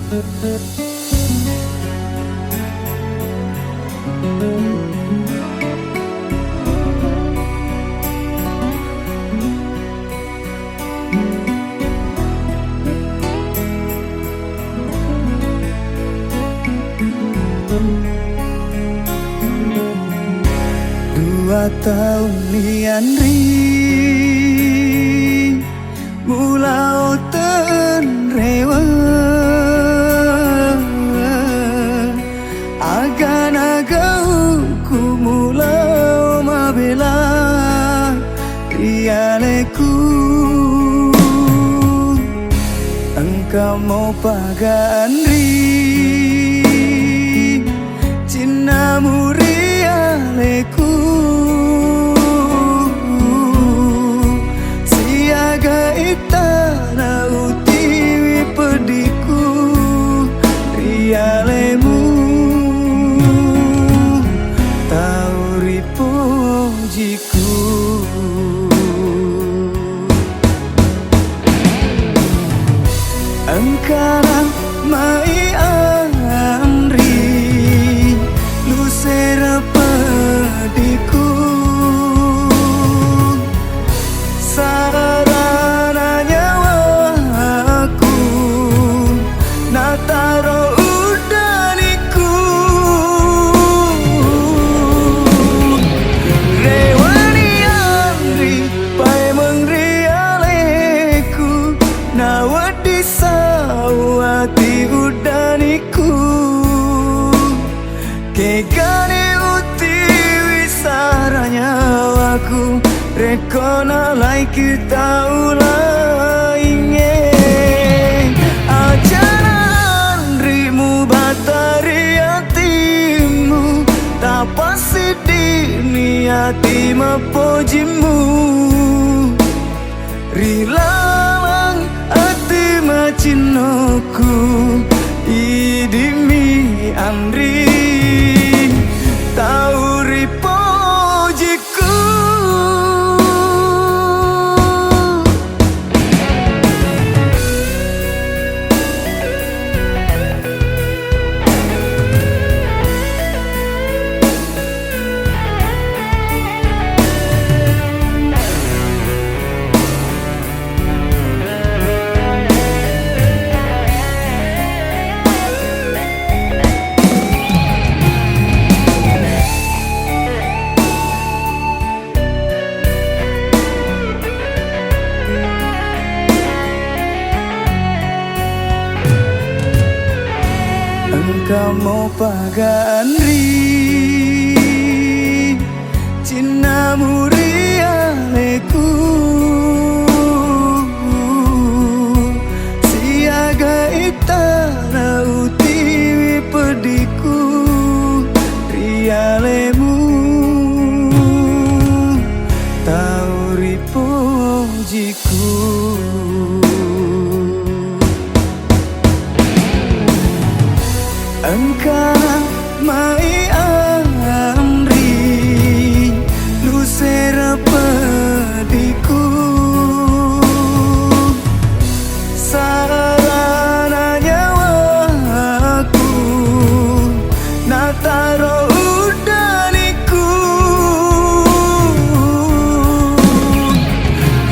2 tahun lian ring mulau ten rewa agan-agau ku mulau mabela rialeku engkau mau pagan ring cinamu rialeku itana utiwi pediku rialemu tauri pojiku engkara mai amri lu sera pediku kegane uti wisaranya waku rekona lai kita ulainge ajaran rimu batari hatimu tak pasti diniati mapojimu rilalang hati macinoku idimi andri tauri pojiku engkau mau pagan ring cinamu rialeku siaga itana utiwi pediku rialemu tauri pojiku engkau mai amri lu sera pediku sarana nyawaku nataro udaniku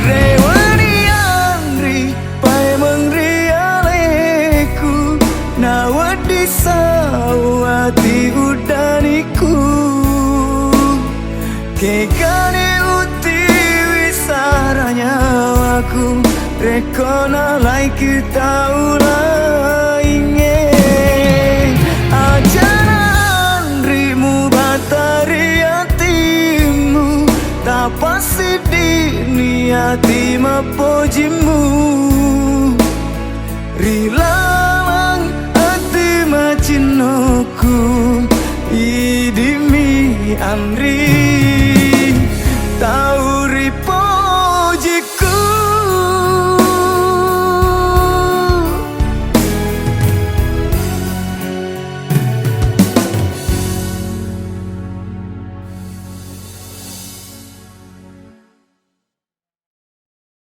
rewani amri pai mengrialeku nawadi sawati udaniku kegane uti wisaranya waku rekona lai kita ulainge ajaran rimu batari hatimu tak pasti diniati mapojimu